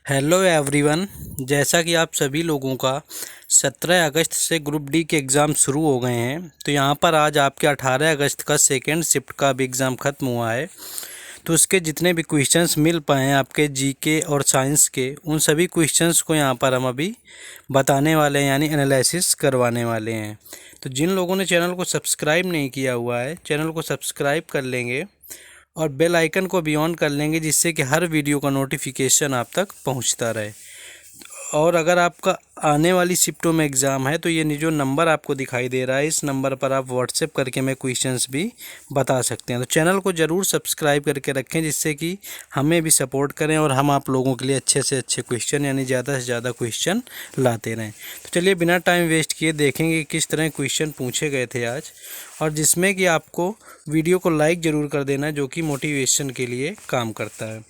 Hello everyone. जैसा कि आप सभी लोगों का 17 अगस्त से ग्रुप डी के एग्ज़ाम शुरू हो गए हैं, तो यहाँ पर आज आपके 18 अगस्त का सेकेंड शिफ्ट का भी एग्ज़ाम ख़त्म हुआ है। तो उसके जितने भी क्वेश्चंस मिल पाए हैं आपके जीके और साइंस के, उन सभी क्वेश्चंस को यहाँ पर हम अभी बताने वाले हैं, यानी एनालिसिस करवाने वाले हैं। तो जिन लोगों ने चैनल को सब्सक्राइब नहीं किया हुआ है, चैनल को सब्सक्राइब कर लेंगे और बेल आइकन को भी ऑन कर लेंगे, जिससे कि हर वीडियो का नोटिफिकेशन आप तक पहुंचता रहे। और अगर आपका आने वाली शिफ्टों में एग्ज़ाम है तो ये जो नंबर आपको दिखाई दे रहा है, इस नंबर पर आप व्हाट्सएप करके मैं क्वेश्चंस भी बता सकते हैं। तो चैनल को ज़रूर सब्सक्राइब करके रखें, जिससे कि हमें भी सपोर्ट करें और हम आप लोगों के लिए अच्छे से अच्छे क्वेश्चन, यानी ज़्यादा से ज़्यादा क्वेश्चन लाते रहें। तो चलिए बिना टाइम वेस्ट किए देखेंगे किस तरह क्वेश्चन पूछे गए थे आज, और जिसमें कि आपको वीडियो को लाइक ज़रूर कर देना, जो कि मोटिवेशन के लिए काम करता है।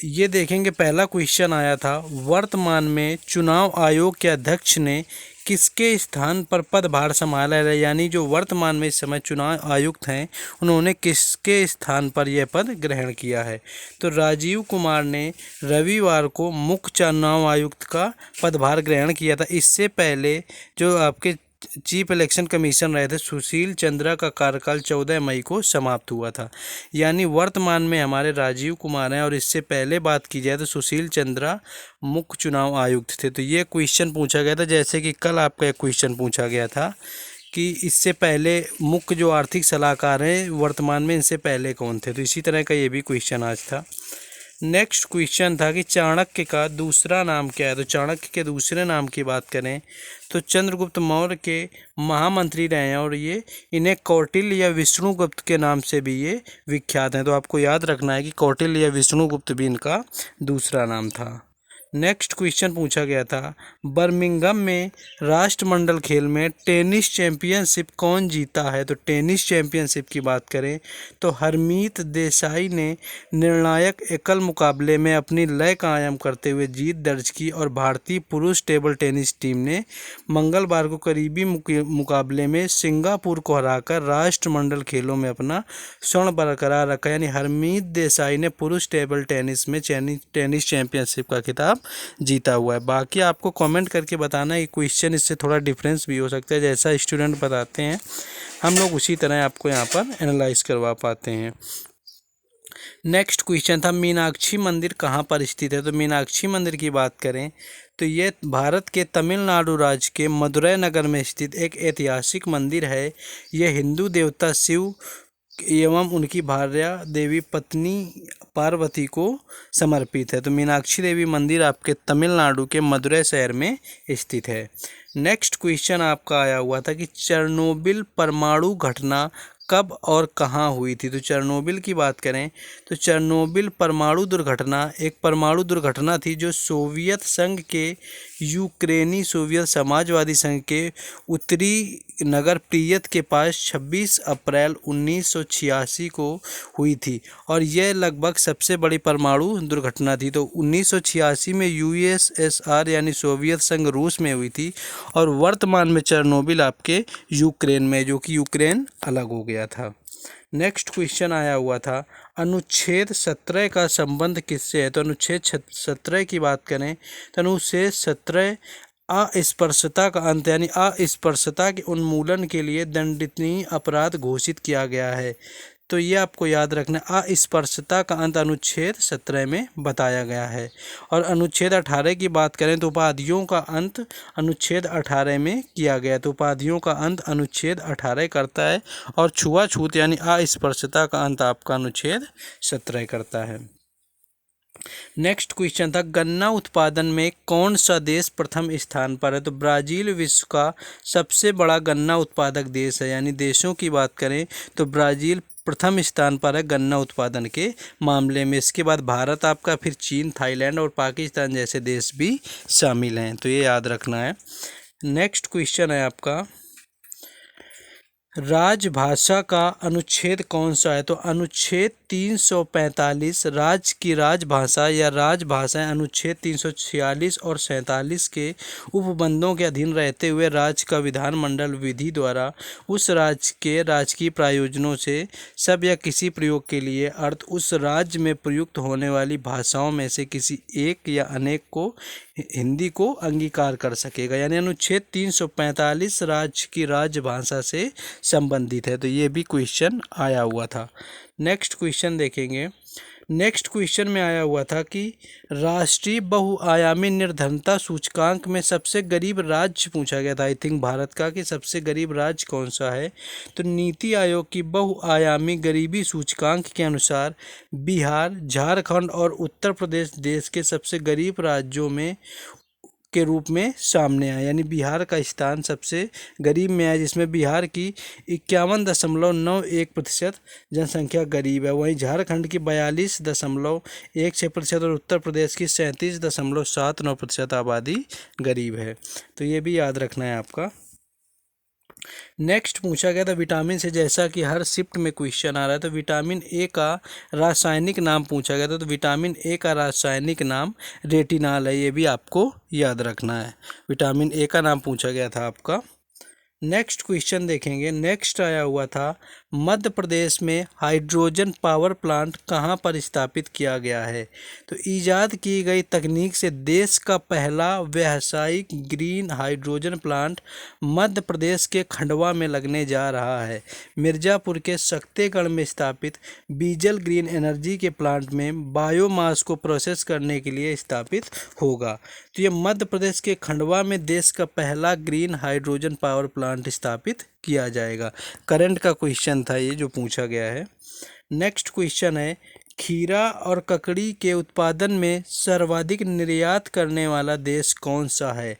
ये देखेंगे, पहला क्वेश्चन आया था, वर्तमान में चुनाव आयोग के अध्यक्ष ने किसके स्थान पर पदभार संभाला है। यानी जो वर्तमान में इस समय चुनाव आयुक्त हैं, उन्होंने किसके स्थान पर यह पद ग्रहण किया है। तो राजीव कुमार ने रविवार को मुख्य चुनाव आयुक्त का पदभार ग्रहण किया था। इससे पहले जो आपके चीफ इलेक्शन कमीशन रहे थे, सुशील चंद्रा का कार्यकाल 14 मई को समाप्त हुआ था। यानी वर्तमान में हमारे राजीव कुमार हैं, और इससे पहले बात की जाए तो सुशील चंद्रा मुख्य चुनाव आयुक्त थे। तो ये क्वेश्चन पूछा गया था, जैसे कि कल आपका एक क्वेश्चन पूछा गया था कि इससे पहले मुख्य जो आर्थिक सलाहकार हैं वर्तमान में, इनसे पहले कौन थे। तो इसी तरह का ये भी क्वेश्चन आज था। नेक्स्ट क्वेश्चन था कि चाणक्य का दूसरा नाम क्या है। तो चाणक्य के दूसरे नाम की बात करें तो चंद्रगुप्त मौर्य के महामंत्री रहे हैं, और ये इन्हें कौटिल्य या विष्णुगुप्त के नाम से भी ये विख्यात हैं। तो आपको याद रखना है कि कौटिल्य या विष्णुगुप्त भी इनका दूसरा नाम था। नेक्स्ट क्वेश्चन पूछा गया था, बर्मिंघम में राष्ट्रमंडल खेल में टेनिस चैंपियनशिप कौन जीता है। तो टेनिस चैंपियनशिप की बात करें तो हरमीत देसाई ने निर्णायक एकल मुकाबले में अपनी लय कायम करते हुए जीत दर्ज की, और भारतीय पुरुष टेबल टेनिस टीम ने मंगलवार को करीबी मुकाबले में सिंगापुर को हराकर राष्ट्रमंडल खेलों में अपना स्वर्ण बरकरार रखा। यानी हरमीत देसाई ने पुरुष टेबल टेनिस में टेनिस चैंपियनशिप का खिताब जीता हुआ है। बाकी आपको कमेंट करके बताना है कि क्वेश्चन इससे थोड़ा डिफरेंस भी हो सकता है, जैसा स्टूडेंट बताते हैं हम लोग उसी तरह आपको यहाँ पर एनालाइज करवा पाते हैं। नेक्स्ट क्वेश्चन था, मीनाक्षी मंदिर कहाँ पर स्थित है। तो मीनाक्षी मंदिर की बात करें तो ये भारत के तमिलनाडु राज्य के मदुरै नगर में स्थित एक ऐतिहासिक मंदिर है। यह हिंदू देवता शिव एवं उनकी भार्या देवी पत्नी पार्वती को समर्पित है। तो मीनाक्षी देवी मंदिर आपके तमिलनाडु के मदुरै शहर में स्थित है। नेक्स्ट क्वेश्चन आपका आया हुआ था कि चेरनोबिल परमाणु घटना कब और कहाँ हुई थी। तो चेरनोबिल की बात करें तो चेरनोबिल परमाणु दुर्घटना एक परमाणु दुर्घटना थी, जो सोवियत संघ के यूक्रेनी सोवियत समाजवादी संघ के उत्तरी नगर प्रियत के पास 26 अप्रैल 1986 को हुई थी, और यह लगभग सबसे बड़ी परमाणु दुर्घटना थी। तो 1986 में यूएसएसआर यानी सोवियत संघ रूस में हुई थी, और वर्तमान में चेरनोबिल आपके यूक्रेन में, जो कि यूक्रेन अलग हो गया था। नेक्स्ट क्वेश्चन आया हुआ था, अनुच्छेद 17 का संबंध किससे है। तो अनुच्छेद 17 की बात करें तो अनुच्छेद 17 अस्पृश्यता का अंत, यानी अस्पृश्यता के उन्मूलन के लिए दंडनीय अपराध घोषित किया गया है। तो ये आपको याद रखना, अस्पृश्यता का अंत अनुच्छेद 17 में बताया गया है। और अनुच्छेद 18 की बात करें तो उपाधियों का अंत अनुच्छेद 18 में किया गया। तो उपाधियों का अंत अनुच्छेद 18 करता है, और छुआछूत यानी अस्पृश्यता का अंत आपका अनुच्छेद 17 करता है। नेक्स्ट क्वेश्चन था, गन्ना उत्पादन में कौन सा देश प्रथम स्थान पर है। तो ब्राज़ील विश्व का सबसे बड़ा गन्ना उत्पादक देश है। यानी देशों की बात करें तो ब्राज़ील प्रथम स्थान पर है गन्ना उत्पादन के मामले में। इसके बाद भारत आपका, फिर चीन, थाईलैंड और पाकिस्तान जैसे देश भी शामिल हैं। तो ये याद रखना है। नेक्स्ट क्वेश्चन है आपका, राजभाषा का अनुच्छेद कौन सा है। तो अनुच्छेद 345 राज्य की राजभाषा या राजभाषाएं अनुच्छेद 346 और 47 के उपबंधों के अधीन रहते हुए राज्य का विधानमंडल विधि द्वारा उस राज्य के राजकीय प्रयोजनों से सब या किसी प्रयोग के लिए अर्थ उस राज्य में प्रयुक्त होने वाली भाषाओं में से किसी एक या अनेक को हिंदी को अंगीकार कर सकेगा। यानी अनुच्छेद 345 राज्य की राजभाषा से संबंधित है। तो ये भी क्वेश्चन आया हुआ था। नेक्स्ट क्वेश्चन देखेंगे। नेक्स्ट क्वेश्चन में आया हुआ था कि राष्ट्रीय बहुआयामी निर्धनता सूचकांक में सबसे गरीब राज्य पूछा गया था, आई थिंक भारत का, कि सबसे गरीब राज्य कौन सा है। तो नीति आयोग की बहुआयामी गरीबी सूचकांक के अनुसार बिहार, झारखंड और उत्तर प्रदेश देश के सबसे गरीब राज्यों में के रूप में सामने आया। यानी बिहार का स्थान सबसे गरीब में है, जिसमें बिहार की 51.91% जनसंख्या गरीब है। वहीं झारखंड की 42.16% और उत्तर प्रदेश की 37.79% आबादी गरीब है। तो ये भी याद रखना है आपका। नेक्स्ट पूछा गया था विटामिन से, जैसा कि हर शिफ्ट में क्वेश्चन आ रहा है, तो विटामिन ए का रासायनिक नाम पूछा गया था। तो विटामिन ए का रासायनिक नाम रेटिनाल है, ये भी आपको याद रखना है। विटामिन ए का नाम पूछा गया था आपका। नेक्स्ट क्वेश्चन देखेंगे। नेक्स्ट आया हुआ था मध्य प्रदेश में हाइड्रोजन पावर प्लांट कहाँ पर स्थापित किया गया है। तो इजाद की गई तकनीक से देश का पहला व्यावसायिक green hydrogen plant Madhya Pradesh के खंडवा में लगने जा रहा है। मिर्ज़ापुर के सक्तेगढ़ में स्थापित बीजल ग्रीन एनर्जी के प्लांट में बायोमास को प्रोसेस करने के लिए स्थापित होगा। तो ये मध्य प्रदेश के खंडवा में देश का पहला ग्रीन हाइड्रोजन पावर प्लांट स्थापित किया जाएगा। करंट का क्वेश्चन था ये जो पूछा गया है। नेक्स्ट क्वेश्चन है खीरा और ककड़ी के उत्पादन में सर्वाधिक निर्यात करने वाला देश कौन सा है।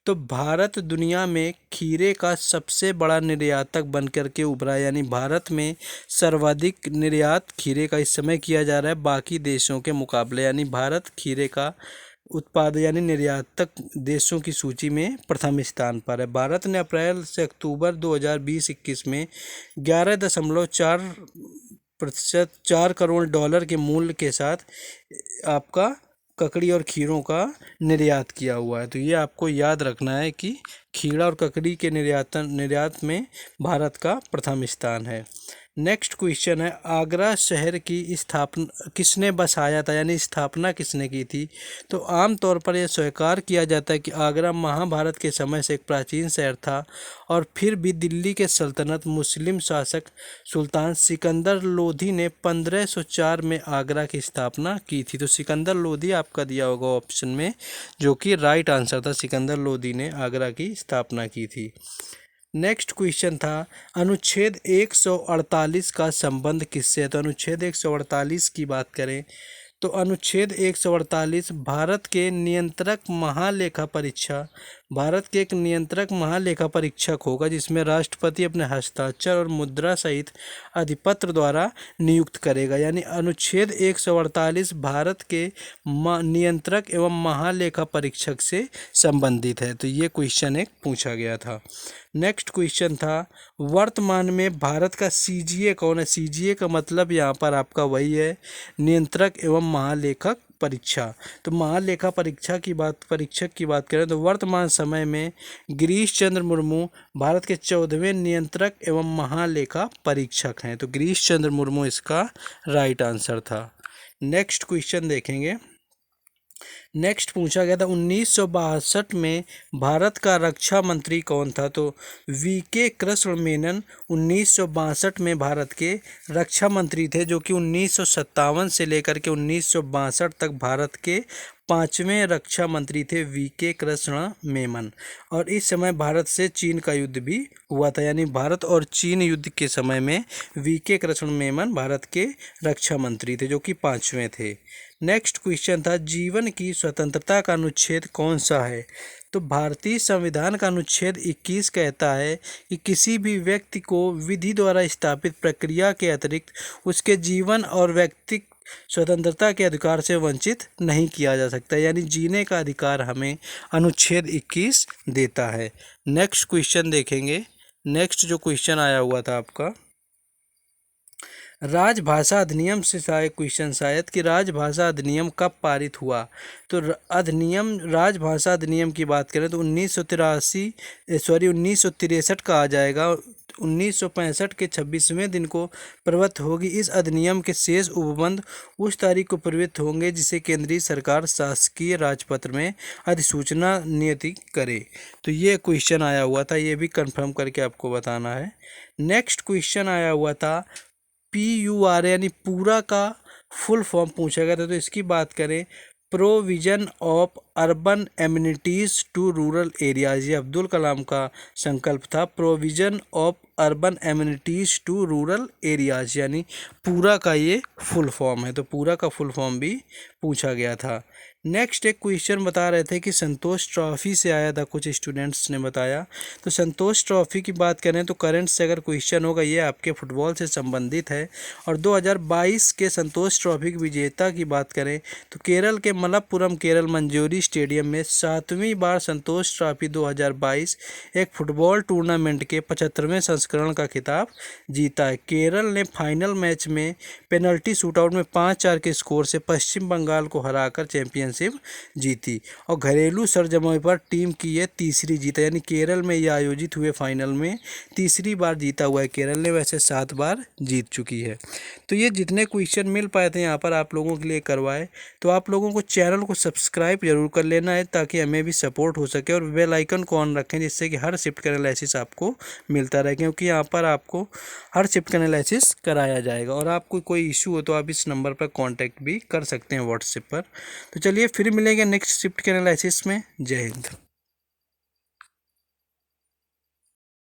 तो भारत दुनिया में खीरे का सबसे बड़ा निर्यातक बनकर के उभरा। यानी भारत में सर्वाधिक निर्यात खीरे का इस समय किया जा रहा है बाकी देशों के मुकाबले। यानी भारत खीरे का उत्पाद यानी निर्यातक देशों की सूची में प्रथम स्थान पर है। भारत ने अप्रैल से अक्टूबर 2020-21 में 11.4% $4 करोड़ के मूल्य के साथ आपका ककड़ी और खीरों का निर्यात किया हुआ है। तो ये आपको याद रखना है कि खीरा और ककड़ी के निर्यात में भारत का प्रथम स्थान है। नेक्स्ट क्वेश्चन है आगरा शहर की स्थापना किसने बसाया था, यानी स्थापना किसने की थी। तो आमतौर पर यह स्वीकार किया जाता है कि आगरा महाभारत के समय से एक प्राचीन शहर था और फिर भी दिल्ली के सल्तनत मुस्लिम शासक सुल्तान सिकंदर लोधी ने 1504 में आगरा की स्थापना की थी। तो सिकंदर लोधी आपका दिया होगा ऑप्शन में, जो कि राइट आंसर था। सिकंदर लोधी ने आगरा की स्थापना की थी। नेक्स्ट क्वेश्चन था अनुच्छेद 148 का संबंध किससे है। तो अनुच्छेद 148 की बात करें तो अनुच्छेद 148 भारत के एक नियंत्रक महालेखा परीक्षक होगा, जिसमें राष्ट्रपति अपने हस्ताक्षर और मुद्रा सहित अधिपत्र द्वारा नियुक्त करेगा। यानी अनुच्छेद 148 भारत के नियंत्रक एवं महालेखा परीक्षक से संबंधित है। तो ये क्वेश्चन एक पूछा गया था। नेक्स्ट क्वेश्चन था वर्तमान में भारत का सीजीए कौन है। सीजीए का मतलब यहाँ पर आपका वही है नियंत्रक एवं महालेखक परीक्षा। तो महालेखा परीक्षक की बात करें तो वर्तमान समय में गिरीश चंद्र मुर्मू भारत के 14वें नियंत्रक एवं महालेखा परीक्षक हैं। तो गिरीश चंद्र मुर्मू इसका राइट आंसर था। नेक्स्ट क्वेश्चन देखेंगे। नेक्स्ट पूछा गया था 1962 में भारत का रक्षा मंत्री कौन था। तो वीके कृष्ण मेनन 1962 में भारत के रक्षा मंत्री थे, जो कि 1957 से लेकर के 1962 तक भारत के 5वें रक्षा मंत्री थे वीके कृष्ण मेनन। और इस समय भारत से चीन का युद्ध भी हुआ था। यानी भारत और चीन युद्ध के समय में वीके कृष्ण मेनन भारत के रक्षा मंत्री थे, जो कि 5वें थे। नेक्स्ट क्वेश्चन था जीवन की स्वतंत्रता का अनुच्छेद कौन सा है। तो भारतीय संविधान का अनुच्छेद 21 कहता है कि किसी भी व्यक्ति को विधि द्वारा स्थापित प्रक्रिया के अतिरिक्त उसके जीवन और व्यक्तिगत स्वतंत्रता के अधिकार से वंचित नहीं किया जा सकता। यानी जीने का अधिकार हमें अनुच्छेद 21 देता है। नेक्स्ट क्वेश्चन देखेंगे। नेक्स्ट जो क्वेश्चन आया हुआ था आपका राजभाषा अधिनियम से शायद क्वेश्चन शायद कि राजभाषा अधिनियम कब पारित हुआ। तो अधिनियम राजभाषा अधिनियम की बात करें तो 1963 का आ जाएगा। 1965 के 26वें दिन को प्रवृत्त होगी। इस अधिनियम के शेष उपबंध उस तारीख को प्रवृत्त होंगे जिसे केंद्रीय सरकार शासकीय राजपत्र में अधिसूचना नियत करे। तो ये क्वेश्चन आया हुआ था, ये भी कंफर्म करके आपको बताना है। नेक्स्ट क्वेश्चन आया हुआ था PUR यानी पूरा का फुल फॉर्म पूछा गया था। तो इसकी बात करें, provision of urban amenities to rural areas, ये अब्दुल कलाम का संकल्प था। Provision of urban amenities to rural areas यानी पूरा का ये फुल फॉर्म है। तो पूरा का फुल फॉर्म भी पूछा गया था। नेक्स्ट एक क्वेश्चन बता रहे थे कि संतोष ट्रॉफी से आया था, कुछ स्टूडेंट्स ने बताया। तो संतोष ट्रॉफी की बात करें तो करंट से अगर क्वेश्चन होगा, ये आपके फुटबॉल से संबंधित है। और 2022 के संतोष ट्रॉफी की विजेता की बात करें तो केरल के मलप्पुरम केरल मंजूरी स्टेडियम में 7वीं बार संतोष ट्रॉफी 2022 एक फुटबॉल टूर्नामेंट के 75वें संस्करण का खिताब जीता है। केरल ने फाइनल मैच में पेनल्टी शूटआउट में 5-4 के स्कोर से पश्चिम बंगाल को हराकर चैंपियनशिप जीती और घरेलू सरजमी पर टीम की यह तीसरी जीत है। यानी केरल में यह आयोजित हुए फाइनल में तीसरी बार जीता हुआ है केरल ने, वैसे 7 बार जीत चुकी है। तो ये जितने क्वेश्चन मिल पाए थे यहाँ पर आप लोगों के लिए करवाए। तो आप लोगों को चैनल को सब्सक्राइब जरूर कर लेना है ताकि हमें भी सपोर्ट हो सके, और बेल आइकन को ऑन रखें जिससे कि हर शिफ्ट का एनालिसिस आपको मिलता रहे, क्योंकि यहाँ पर आपको हर शिफ्ट का एनालिसिस कराया जाएगा। और आपको कोई इशू हो तो आप इस नंबर पर कांटेक्ट भी कर सकते हैं व्हाट्सएप पर। तो चलिए फिर मिलेंगे नेक्स्ट शिफ्ट के एनालिसिस में। जय हिंद।